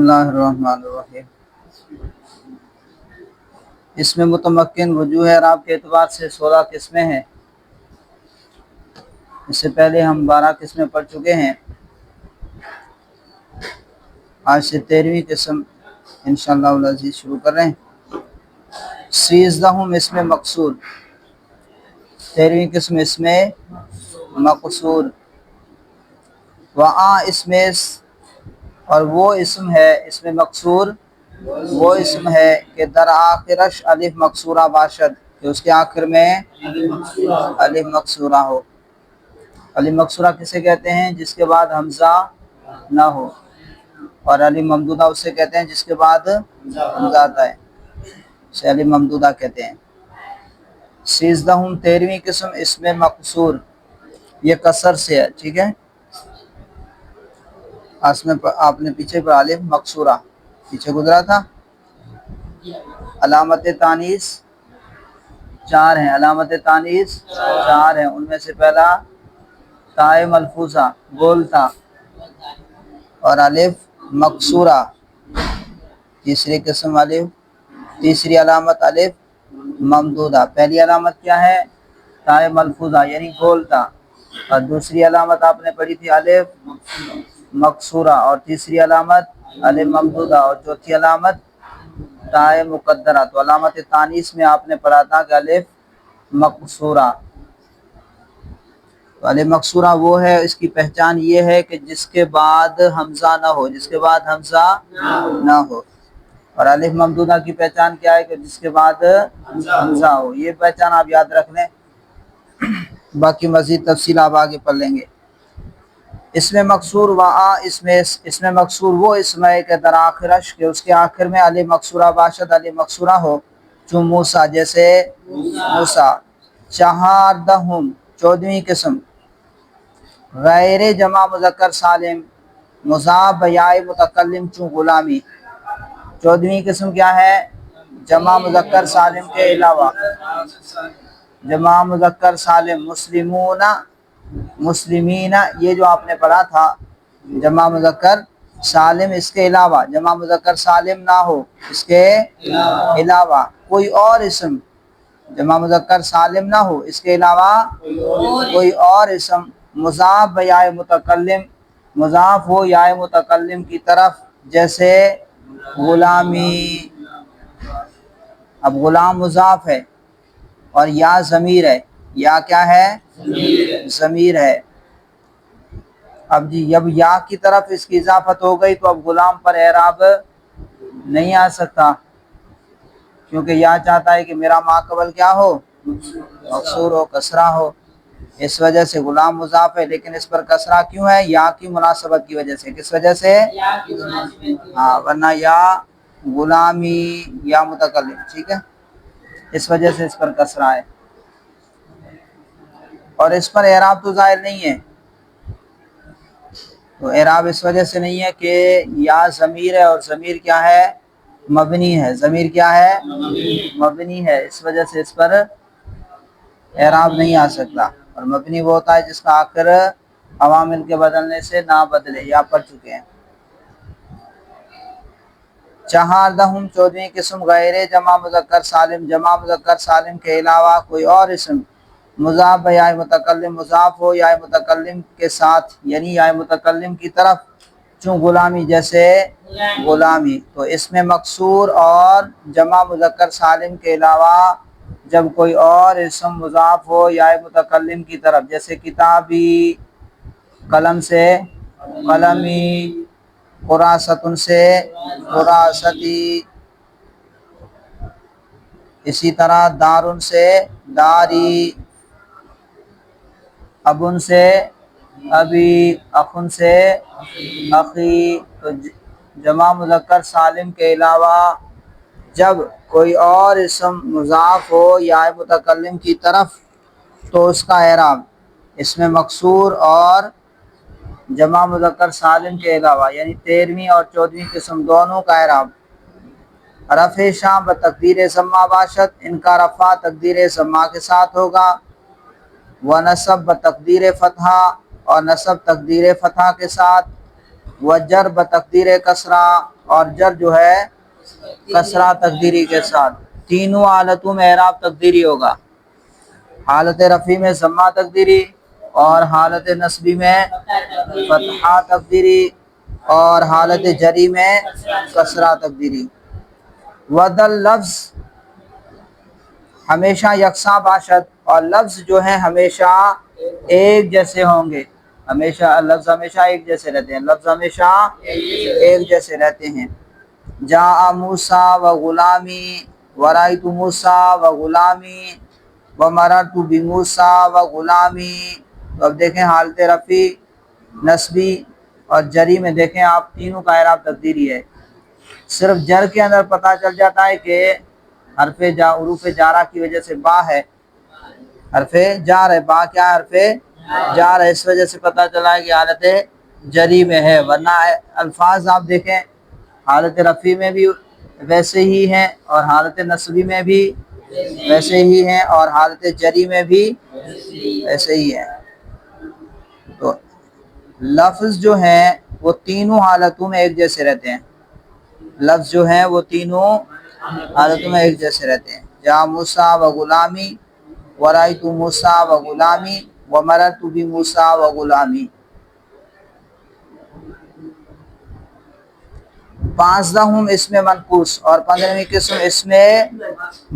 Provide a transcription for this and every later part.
اللہ الرحمن الرحیم۔ اس میں متمکن وجوہ اعراب کے اعتبار سے 16 قسمیں ہیں۔ اس سے پہلے ہم 12 قسمیں پڑھ چکے ہیں۔ آج سے 13ویں قسم انشاءاللہ العزیز شروع کر رہے ہیں۔ 13 اس میں مقصور، 13ویں قسم اس میں مقصور۔ وآ اس میں اور وہ اسم ہے، اس میں مقصور وہ اسم ہے کہ در آخرش الف مقصورہ باشد، کہ اس کے آخر میں الف مقصورہ ہو۔ الف مقصورہ کسے کہتے ہیں؟ جس کے بعد حمزہ نہ ہو، اور الف ممدودہ اسے کہتے ہیں جس کے بعد حمزہ آتا ہے، اسے الف ممدودہ کہتے ہیں۔ 13ویں قسم اس میں مقصور، یہ کسر سے ہے، ٹھیک ہے۔ آپ نے پیچھے پر الف مقصورہ پیچھے گزرا تھا۔ علامت تانیث 4 ہیں، علامت تانیث 4 ہیں، ان میں سے پہلا تائے ملفوظہ گول تھا، اور الف مقصورہ تیسری قسم الف، تیسری علامت الف ممدودہ۔ پہلی علامت کیا ہے؟ تائے ملفوظہ یعنی گول تھا، اور دوسری علامت آپ نے پڑھی تھی الف مقصورہ، اور تیسری علامت الف ممدودہ، اور چوتھی علامت تائے مقدرہ۔ تو علامت تانیث میں آپ نے پڑھا تھا کہ الف مقصورہ۔ تو الف مقصورہ وہ ہے، اس کی پہچان یہ ہے کہ جس کے بعد حمزہ نہ ہو، جس کے بعد حمزہ نہ ہو۔ اور الف ممدودہ کی پہچان کیا ہے؟ کہ جس کے بعد حمزہ ہو۔ یہ پہچان آپ یاد رکھ لیں، باقی مزید تفصیل آپ آگے پڑھ لیں گے۔ اس میں مقصور وآ اس میں مقصور وہ اسم ہے کہ در آخرش، کہ اس کے آخر میں الف مقصورہ باشد، الف مقصورہ ہو، چون موسیٰ جیسے موسیٰ۔ 14 14ویں قسم غیر جمع مذکر سالم مضاف بیاء متکلم چون غلامی۔ 14ویں قسم کیا ہے؟ جمع مذکر سالم کے علاوہ، جمع مذکر سالم مسلمون مسلمین، یہ جو آپ نے پڑھا تھا جمع مذکر سالم، اس کے علاوہ جمع مذکر سالم نہ ہو، اس کے علاوہ کوئی اور اسم جمع مذکر سالم نہ ہو، اس کے علاوہ کوئی اور اسم مضاف بیاء متکلم، مضاف ہو یا متکلم کی طرف، جیسے غلامی۔ اب غلام مضاف ہے اور یا ضمیر ہے، یا کیا ہے؟ ضمیر ہے۔ اب جی جب یا کی طرف اس کی اضافت ہو گئی تو اب غلام پر اعراب نہیں آ سکتا، کیونکہ یا چاہتا ہے کہ میرا ماقبل کیا ہو؟ مقصور ہو، کسرہ ہو۔ اس وجہ سے غلام مضاف ہے، لیکن اس پر کسرہ کیوں ہے؟ یا کی مناسبت کی وجہ سے۔ کس وجہ سے؟ ہاں، ورنہ یا غلامی یا متکلم، ٹھیک ہے، اس وجہ سے اس پر کسرہ ہے، اور اس پر اعراب تو ظاہر نہیں ہے۔ تو اعراب اس وجہ سے نہیں ہے کہ یا ضمیر ہے، اور ضمیر کیا ہے؟ مبنی ہے۔ ضمیر کیا ہے؟ مبنی ہے، اس وجہ سے اس پر اعراب نہیں آ سکتا، اور مبنی وہ ہوتا ہے جس کا آخر عوامل کے بدلنے سے نہ بدلے، یا پڑھ چکے ہیں۔ 14ویں قسم غیر جمع مذکر سالم، جمع مذکر سالم کے علاوہ کوئی اور اسم مضاف بیاء متکلم، مضاف ہو یا متکلم کے ساتھ، یعنی یا متکلم کی طرف، چون غلامی جیسے غلامی۔ تو اس میں مقصور اور جمع مذکر سالم کے علاوہ جب کوئی اور اسم مضاف ہو یا متکلم کی طرف، جیسے کتابی قلم سے قلمی، قراستن سے قراستی، اسی طرح دارن سے داری، ابن سے ابی، اخن سے اخی۔ تو جمع مذکر سالم کے علاوہ جب کوئی اور اسم مضاف ہو یا متکلم کی طرف تو اس کا اعراب اس میں مقصور اور جمع مذکر سالم کے علاوہ، یعنی 13ویں اور 14ویں قسم دونوں کا اعراب رفع شام بتقدیر ضمہ باشد، ان کا رفع تقدیر ضمہ کے ساتھ ہوگا، و نصب بتقدیر فتحہ، اور نصب تقدیر فتحہ کے ساتھ، وجر بتقدیر کسرہ، اور جر جو ہے کسرہ تقدیری کے ساتھ۔ تینوں حالتوں میں اعراب تقدیری ہوگا، حالت رفع میں ضمہ تقدیری، اور حالت نصبی میں فتحہ تقدیری، اور حالت جری میں کسرہ تقدیری۔ ودل لفظ ہمیشہ یکساں باشد، اور لفظ جو ہے ہمیشہ ایک جیسے ہوں گے، ہمیشہ لفظ ہمیشہ ایک جیسے رہتے ہیں، لفظ ہمیشہ ایک جیسے رہتے ہیں۔ جاء موسیٰ و غلامی، ورأیت موسیٰ و غلامی، ومررت بموسیٰ و غلامی۔ تو اب دیکھیں حالت رفع، نصبی اور جری میں دیکھیں آپ تینوں کا اعراب تقدیری ہے۔ صرف جر کے اندر پتہ چل جاتا ہے کہ حروف جارہ کی وجہ سے با ہے، حرف جار ہے، با کیا ہے؟ حرف جار ہے، اس وجہ سے پتہ چلا ہے کہ حالت جری میں ہے، ورنہ الفاظ آپ دیکھیں حالت رفع میں بھی ویسے ہی ہیں، اور حالت نصبی میں بھی ویسے ہی ہیں، اور حالت جری میں بھی ویسے ہی ہیں۔ تو لفظ جو ہیں وہ تینوں حالتوں میں ایک جیسے رہتے ہیں، لفظ جو ہیں وہ تینوں حالتوں میں ایک جیسے رہتے ہیں۔ جاء موسیٰ و غلامی، ورأیت موسیٰ و غلامی، ومررت بموسیٰ و غلامی۔ 15 اسم منقوص، اور 15ویں قسم اسم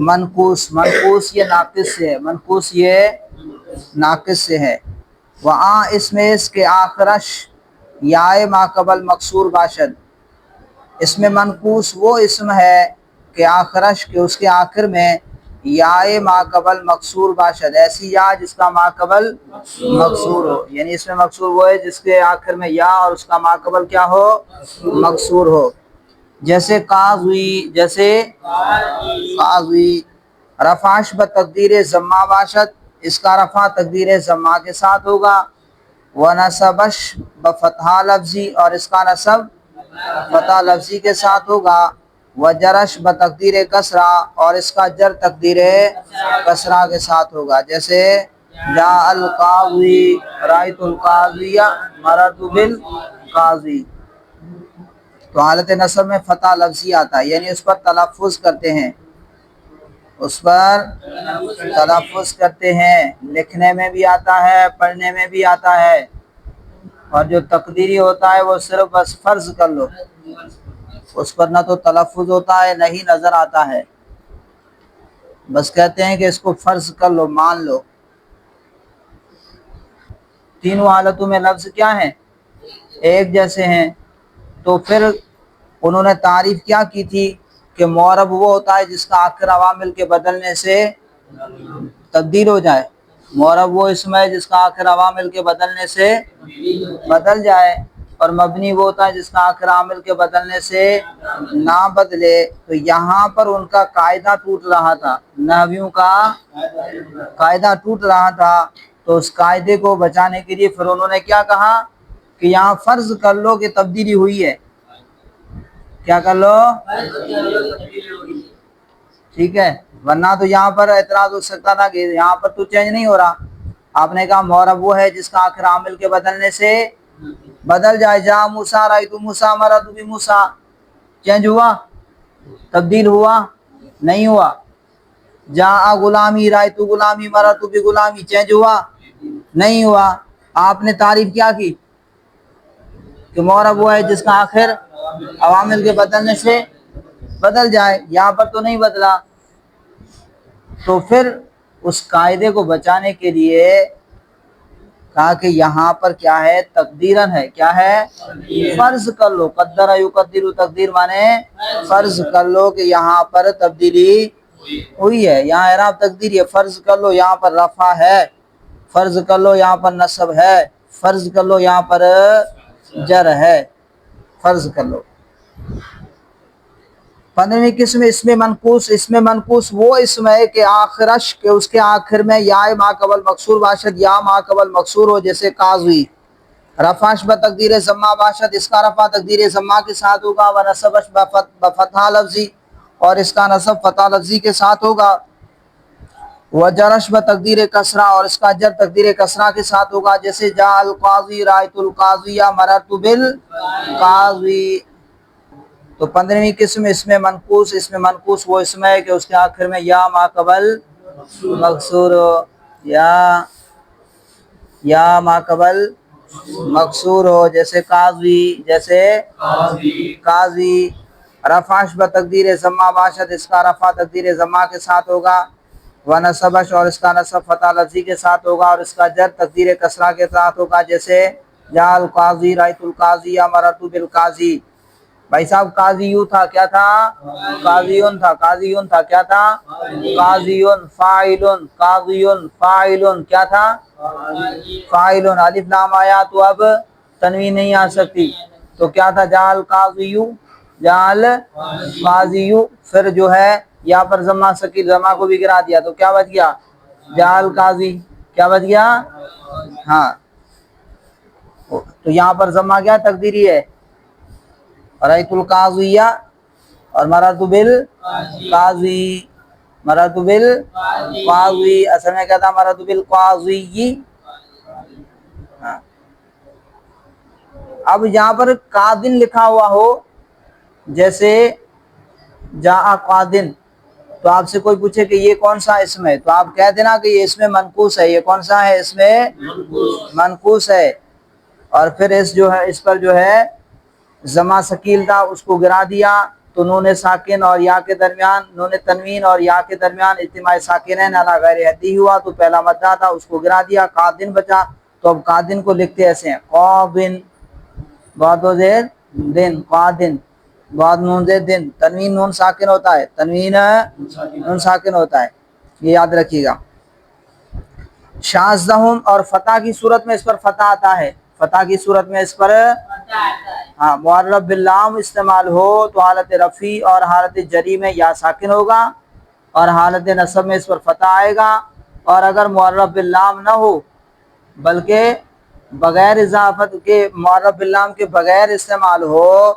منقوص۔ منقوص یہ ناقص سے ہے، منقوص یہ ناقص سے ہے۔ وہاں اسم اس کے آخرش یائے ما قبل مکسور باشد، اسم منقوص وہ اسم ہے کہ آخرش کے اس کے آخر میں یائے ما قبل مکسور باشد، ایسی یا جس کا ما قبل مکسور ہو، یعنی اس میں مکسور وہ ہے جس کے آخر میں یا اور اس کا ما قبل کیا ہو؟ مکسور ہو۔ جیسے قاضی، جیسے قاضی۔ رفعش بتقدیر ضمہ باشد، اس کا رفع تقدیر ضمہ کے ساتھ ہوگا۔ ونصبش بفتحہ لفظی، اور اس کا نصب فتح لفظی کے ساتھ ہوگا۔ وجرش بتقدیر کسرہ، اور اس کا جر تقدیر کسرہ کے ساتھ ہوگا، جیسے جاء القاضی، رأیت القاضی، مررت بالقاضی۔ تو حالت نصب میں فتح لفظی آتا ہے، یعنی اس پر تلفظ کرتے ہیں، اس پر تلفظ کرتے ہیں، لکھنے میں بھی آتا ہے، پڑھنے میں بھی آتا ہے۔ اور جو تقدیری ہوتا ہے وہ صرف بس فرض کر لو، اس پر نہ تو تلفظ ہوتا ہے نہ ہی نظر آتا ہے، بس کہتے ہیں کہ اس کو فرض کر لو، مان لو۔ تینوں حالتوں میں لفظ کیا ہیں؟ ایک جیسے ہیں۔ تو پھر انہوں نے تعریف کیا کی تھی کہ معرب وہ ہوتا ہے جس کا آخر عوامل کے بدلنے سے تبدیل ہو جائے، معرب وہ اسم ہے جس کا آخر عوامل کے بدلنے سے بدل جائے، اور مبنی وہ ہوتا ہے جس کا آخر عامل کے بدلنے سے نہ بدلے۔ تو یہاں پر ان کا قاعدہ ٹوٹ رہا تھا، نحویوں کا قاعدہ ٹوٹ رہا تھا، تو اس قاعدے کو بچانے کے لیے پھر انہوں نے کیا کہا کہ یہاں فرض کر لو کہ تبدیلی ہوئی ہے، کیا کر لو؟ ٹھیک ہے، ورنہ تو یہاں پر اعتراض ہو سکتا تھا کہ یہاں پر تو چینج نہیں ہو رہا، آپ نے کہا معرب وہ ہے جس کا آخر عامل کے بدلنے سے بدل جائے۔ جاء موسیٰ، رأیت موسیٰ، مررت بموسیٰ، چینج ہوا؟ تبدیل ہوا؟ نہیں ہوا۔ جاء غلامی، رأیت غلامی، مررت بغلامی، چینج ہوا؟ نہیں ہوا۔ آپ نے تعریف کیا کی کہ معرب وہ ہے جس کا آخر عوامل کے بدلنے سے بدل جائے، یہاں پر تو نہیں بدلا۔ تو پھر اس قاعدے کو بچانے کے لیے کہا کہ یہاں پر کیا ہے؟ تقدیرن ہے، کیا ہے؟ فرض کر لو، قدر یقدر، تقدیر مانے فرض کر لو کہ یہاں پر تبدیلی ہوئی ہے، یہاں اعراب تقدیری ہے، فرض کر لو یہاں پر رفع ہے، فرض کر لو یہاں پر نصب ہے، فرض کر لو یہاں پر جر ہے، فرض کر لو۔ 15ویں قسم اسم منقوص۔ اسم منقوص وہ اسم ہے کہ آخرش کے اس کے آخر میں یا ما قبل مکسور باشد، یا ما قبل مکسور ہو، جیسے قاضی۔ رفعش بتقدیر ضمہ باشد، اس کا رفع تقدیر ضمہ کے ساتھ ہوگا۔ ونصبش بفتحہ لفظی، اور اس کا نصب فتح لفظی کے ساتھ ہوگا۔ وجرش بتقدیر کسرہ، اور اس کا جر تقدیر کسرہ کے ساتھ ہوگا، جیسے جاء القاضی رأیت القاضی یا مررت بالقاضی۔ تو 15ویں قسم اسم منقوص۔ اسم منقوص وہ اسم ہے کہ اس کے آخر میں یا ما قبل مکسور ہو، یا ما قبل مکسور ہو، جیسے قاضی، جیسے قاضی۔ رفعش بتقدیر ضمہ باشد، اس کا رفع تقدیر ضمہ کے ساتھ ہوگا، ونصبش، اور اس کا نصب فتح لفظی کے ساتھ ہوگا، اور اس کا جر تقدیر کسرہ کے ساتھ ہوگا، جیسے جاء القاضی رأیت القاضی یا مررت بالقاضی۔ بھائی صاحب قاضیو تھا، کیا تھا؟ قاضیون تھا، قاضیون تھا، کیا تھا؟ قاضیون فاعلون، قاضیون فاعلون، کیا تھا؟ فاعلون۔ الف لام آیا تو اب تنوین نہیں آ سکتی، تو کیا تھا؟ جاء القاضیو، جاء القاضیو، پھر جو ہے یہاں پر ضمہ ثقیل، ضمہ کو بھی گرا دیا، تو کیا بچ گیا؟ جاء القاضی، کیا بچ گیا؟ ہاں، تو یہاں پر ضمہ کیا تقدیری ہے؟ رأیت القاضیہ اور مررت بالقاضی، مررت بالقاضی، اصل میں کیا تھا؟ مررت بالقاضی۔ ہاں، اب یہاں پر قادن لکھا ہوا ہو، جیسے جاء قادن، تو آپ سے کوئی پوچھے کہ یہ کون سا اسم ہے، تو آپ کہہ دینا کہ یہ اسم منقوص ہے۔ یہ کون سا ہے؟ اسم منقوص ہے، اور پھر اس پر جو ہے ضمہ ثقیل تھا، اس کو گرا دیا، تو نون ساکن اور یا کے درمیان، نون تنوین اور یا کے درمیان اجتماع ساکنین علی غیر حدی ہوا، تو پہلا مدہ تھا، اس کو گرا دیا، قادن بچا۔ تو اب قادن کو لکھتے ایسے ہیں، قابن، بعد و زیر دن، قادن، بعد نون زیر دن، تنوین نون ساکن ہوتا ہے، تنوین نون ساکن ہوتا ہے، یہ یاد رکھیے گا۔ شاذہم، اور فتح کی صورت میں اس پر فتح آتا ہے، فتح کی صورت میں اس پر ہاں معرف باللام استعمال ہو تو حالت رفع اور حالت جری میں یا ساکن ہوگا، اور حالت نصب میں اس پر فتح آئے گا، اور اگر معرف باللام نہ ہو بلکہ بغیر اضافت کے، معرف باللام کے بغیر استعمال ہو،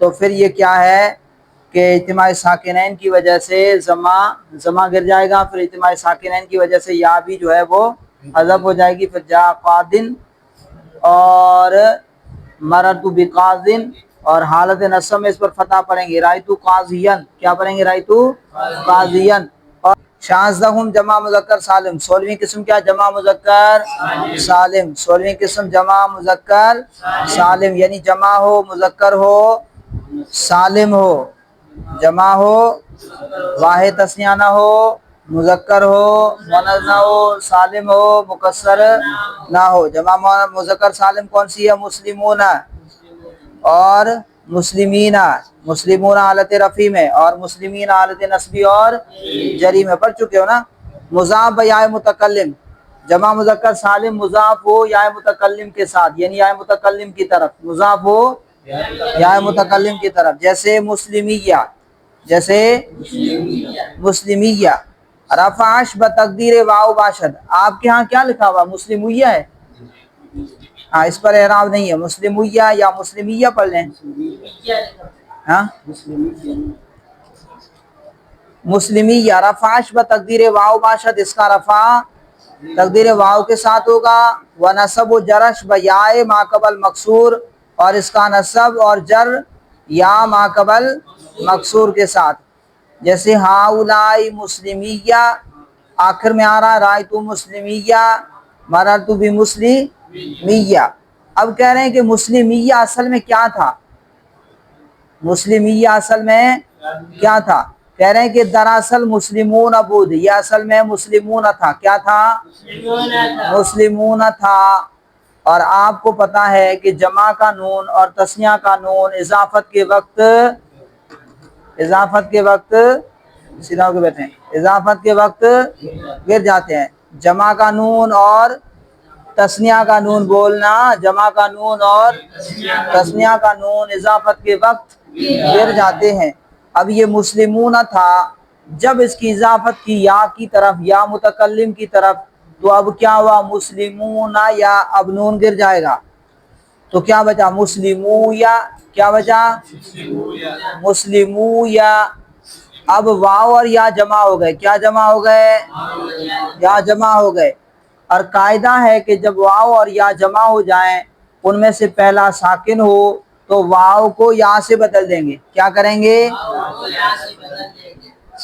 تو پھر یہ کیا ہے کہ اجتماع ساکنین کی وجہ سے ضمہ گر جائے گا، پھر اجتماع ساکنین کی وجہ سے یا بھی جو ہے وہ حذف ہو جائے گی، پھر جاء قادن اور مررت بقاضن، اور حالت نصب میں اس پر فتح پڑھیں گے، رأیت قاضین، کیا پڑھیں گے؟ رأیت قاضین۔ اور شاذہم جمع مذکر سالم، 16ویں قسم کیا؟ جمع مذکر سالم، 16ویں قسم جمع مذکر سالم، یعنی جمع ہو، مذکر ہو، سالم ہو، جمع ہو، واحد تثنیہ نہ ہو، مذکر ہو، مؤنث نہ ہو، سالم ہو، مکسر نہ ہو۔ جمع مذکر سالم کون سی ہے؟ مسلمون اور مسلمین، مسلمون حالت رفع میں، اور مسلمین حالت نصبی اور جری میں، پڑھ چکے ہو نا۔ مضاف یا متکلم، جمع مذکر سالم مضاف ہو یا متکلم کے ساتھ، یعنی یا متکلم کی طرف، مضاف ہو یا متکلم کی طرف، جیسے مسلمیہ، جیسے مسلمیہ۔ رفعش بتقدیر واو باشد، آپ کے ہاں کیا لکھا ہوا؟ مسلمیہ ہے، ہاں اس پر اعراب نہیں ہے، مسلمیہ یا مسلمیہ پڑھ لیں، ہاں مسلمیہ۔ رفعش بتقدیر واو باشد، اس کا رفع تقدیر واو کے ساتھ ہوگا، ونصب و جرش بیائے ما قبل مکسور، اور اس کا نصب اور جر یا ما قبل مکسور کے ساتھ، جیسے ہاؤلائی مسلمیہ، آخر میں آ رہا رأیت مسلمیہ، مررت بمسلمیہ۔ اب کہہ رہے ہیں کہ مسلمیہ اصل میں کیا تھا؟ مسلمیہ اصل میں کیا تھا؟ کہہ رہے ہیں کہ دراصل مسلمون بود، یہ اصل میں مسلمون تھا، کیا تھا؟ مسلمون تھا۔ اور آپ کو پتا ہے کہ جمع کا نون اور تثنیہ کا نون اضافت کے وقت سیدھا ہو کے بیٹھے ہیں، اضافت کے وقت گر جاتے ہیں۔ جمع کا نون اور تثنیہ کا نون بولنا، جمع کا نون اور تثنیہ کا نون اضافت کے وقت گر جاتے ہیں۔ اب یہ مسلمون تھا، جب اس کی اضافت کی یا کی طرف، یا متکلم کی طرف، تو اب کیا ہوا؟ مسلمون، یا اب نون گر جائے گا، تو کیا بچا؟ مسلمو یا، کیا بچا؟ مسلمو یا۔ اب واو اور یا جمع ہو گئے. کیا جمع ہو گئے؟ یا جمع ہو گئے. اور قاعدہ ہے کہ جب واو اور یا جمع ہو جائیں ان میں سے پہلا ساکن ہو تو واو کو یا سے بدل دیں گے. کیا کریں گے؟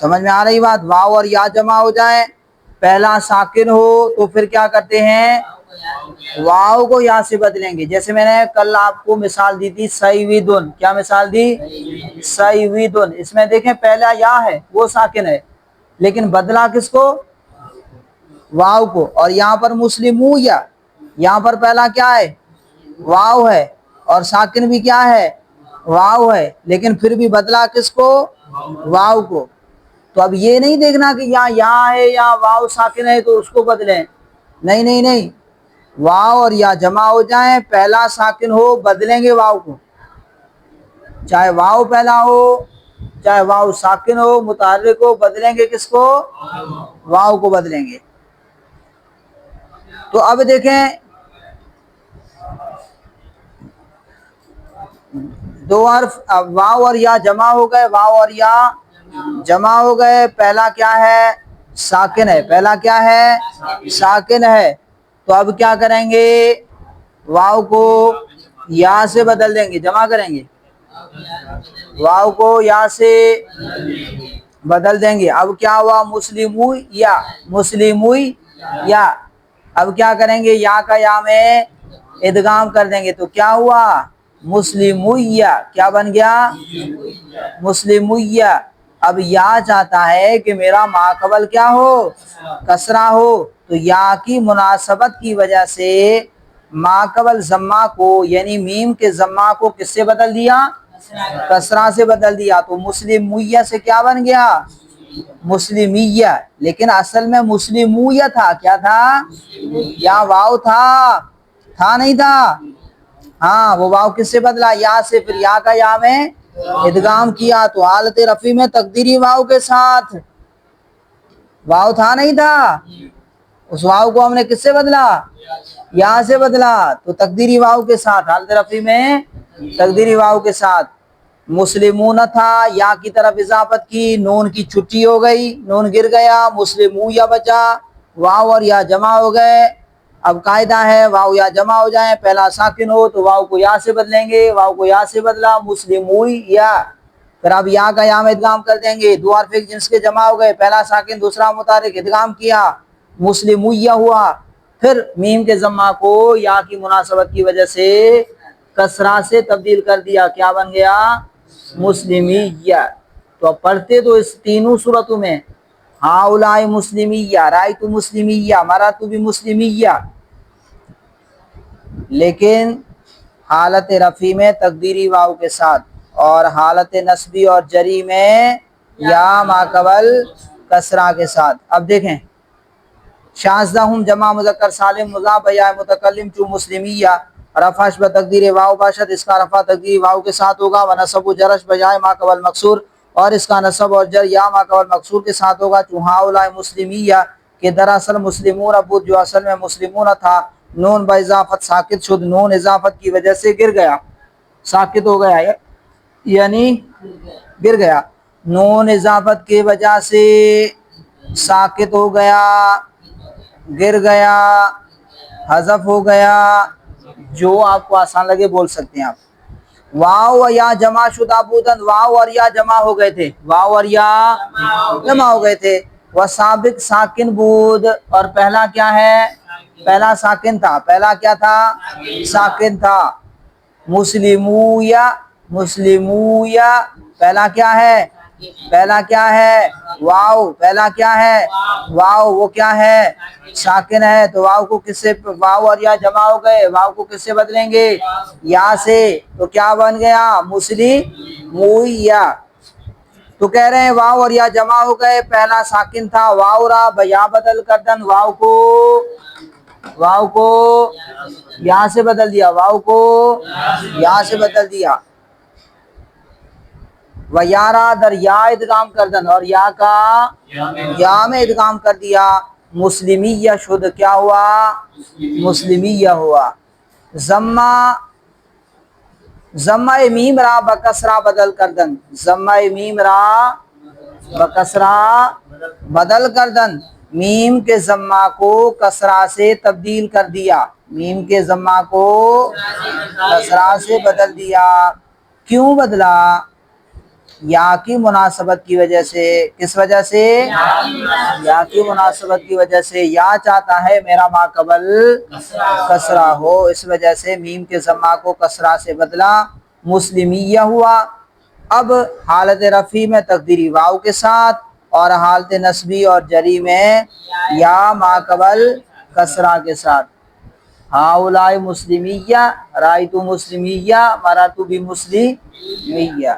سمجھ میں آ رہی بات؟ واو اور یا جمع ہو جائیں پہلا ساکن ہو تو پھر کیا کرتے ہیں؟ واو کو یا سے بدلیں گے. جیسے میں نے کل آپ کو مثال دی تھی سیویدن. کیا مثال دی؟ سیویدن. اس میں دیکھیں پہلا یا ہے وہ ساکن ہے لیکن بدلا کس کو؟ واو کو. اور یہاں پر مسلمو یا یہاں پر پہلا کیا ہے؟ واو ہے اور ساکن بھی کیا ہے؟ واو ہے لیکن پھر بھی بدلا کس کو؟ واو کو. تو اب یہ نہیں دیکھنا کہ یہاں ہے یا واو ساکن ہے تو اس کو بدلیں. نہیں نہیں نہیں، واو اور یا جمع ہو جائیں پہلا ساکن ہو بدلیں گے واو کو. چاہے واو پہلا ہو چاہے واو ساکن ہو متحرک ہو بدلیں گے کس کو؟ واو کو بدلیں گے. تو اب دیکھیں دو حرف واو اور یا جمع ہو گئے. واو اور یا جمع ہو گئے. پہلا کیا ہے؟ ساکن ہے. پہلا کیا ہے؟ ساکن ہے. تو اب کیا کریں گے؟ واو کو یا سے بدل دیں گے. جمع کریں گے واو کو یا سے بدل دیں گے. اب کیا ہوا؟ مسلمو یا. مسلمو یا. اب کیا کریں گے؟ یا کا یا میں ادغام کر دیں گے. تو کیا ہوا؟ مسلمویہ. کیا بن گیا؟ مسلمویہ. اب یا چاہتا ہے کہ میرا ماقبل کیا ہو؟ کسرہ ہو. تو یا کی مناسبت کی وجہ سے ماقبل ضمہ کو یعنی میم کے ضمہ کو کس سے بدل دیا؟ کسرہ سے بدل دیا. تو مسلمویہ سے کیا بن گیا؟ مسلمیہ. لیکن اصل میں مسلمویہ تھا. کیا تھا؟ یا واو تھا نہیں تھا؟ ہاں وہ واو کس سے بدلا؟ یا سے. پھر یا کا یا میں ادغام کیا تو حالت رفع میں تقدیری واو کے ساتھ. واو تھا نہیں تھا؟ اس واو کو ہم نے کس سے بدلا؟ یا سے بدلا. تو تقدیری واو کے ساتھ حالت رفع میں تقدیری واو کے ساتھ. مسلمون تھا یا کی طرف اضافت کی نون کی چھٹی ہو گئی نون گر گیا مسلمو یا بچا. واو اور یا جمع ہو گئے. اب قاعدہ ہے واو یا جمع ہو جائیں پہلا ساکن ہو تو واو کو یا سے بدلیں گے. واو کو یا سے بدلا مسلموی یا. پھر اب یا کا یا میں ادغام کر دیں گے. دو حرف ایک جنس کے جمع ہو گئے پہلا ساکن دوسرا متحرک ادغام کیا مسلمویہ ہوا. پھر میم کے ضمہ کو یا کی مناسبت کی وجہ سے کسرہ سے تبدیل کر دیا. کیا بن گیا؟ مسلمیہ. تو اب پڑھتے تو اس تینوں صورتوں میں ہاؤلائی مسلمیہ رائت مسلمیہ مرات بھی مسلمیہ لیکن حالت رفع میں تقدیری واو کے ساتھ اور حالت نصبی اور جری میں یا ماقبل کسرہ کے ساتھ. اب دیکھیں شاذہ ہم جمع مذکر سالم مضاف یا متکلم چو مسلمیہ رفعش بتقدیر واو باشد. اس کا رفع تقدیر واو کے ساتھ ہوگا. ونصب و جرش بجائے ما قبل مکسور اور اس کا نصب اور جر یا ما قبل مکسور کے ساتھ ہوگا. چو ہاؤلائی مسلمیہ کہ دراصل مسلمون ابود جو اصل میں مسلمون تھا نون با اضافت ساکت شد. نون اضافت کی وجہ سے گر گیا ساکت ہو گیا یعنی گر گیا. نون اضافت کی وجہ سے ساکت ہو گیا گر گیا حذف ہو گیا جو آپ کو آسان لگے بول سکتے ہیں آپ. واو یا جمع شدہ بودن واو اور یا جمع ہو گئے تھے. واو اور یا جمع ہو گئے تھے. وہ سابق ساکن بود اور پہلا کیا ہے؟ پہلا ساکن تھا. پہلا کیا تھا؟ ساکن تھا. مسلمویا مسلمویا پہلا کیا ہے؟ پہلا کیا ہے؟ واو. پہلا کیا ہے؟ واو. وہ کیا ہے؟ ساکن ہے. تو واو کو کس سے واو اور یا جمع ہو گئے واو کو کس سے بدلیں گے؟ یا سے. تو کیا بن گیا؟ مسلمویا. تو کہہ رہے ہیں واو اور یا جمع ہو گئے پہلا ساکن تھا واو را بیا بدل کر دن واو کو یا سے بدل دیا. واو کو یا سے بدل دیا. و یارا در یا ادغام کر دن اور یا کا یا میں ادغام کر دیا. مسلمیہ شد. کیا ہوا؟ مسلمیہ ہوا. ضمہ میم را بکسرہ بدل کر دن. ضمہ میم را بکسرا بدل کر دن، میم کے ضمہ کو کسرہ سے تبدیل کر دیا، میم کے ضمہ کو کسرہ سے بدل دیا۔ کیوں بدلا؟ یا کی مناسبت کی وجہ سے۔ کس وجہ سے؟ یا کی مناسبت کی وجہ سے۔ یا چاہتا ہے میرا ما قبل کسرہ ہو، اس وجہ سے میم کے ضمہ کو کسرہ سے بدلا، مسلمیہ ہوا۔ اب حالت رفعی میں تقدیری واو کے ساتھ، اور حالت نصبی اور جری میں یا ما قبل کسرہ کے ساتھ۔ ہاؤلائی مسلمیہ، رائیتو مسلمیہ، مراتو بھی مسلمیہ۔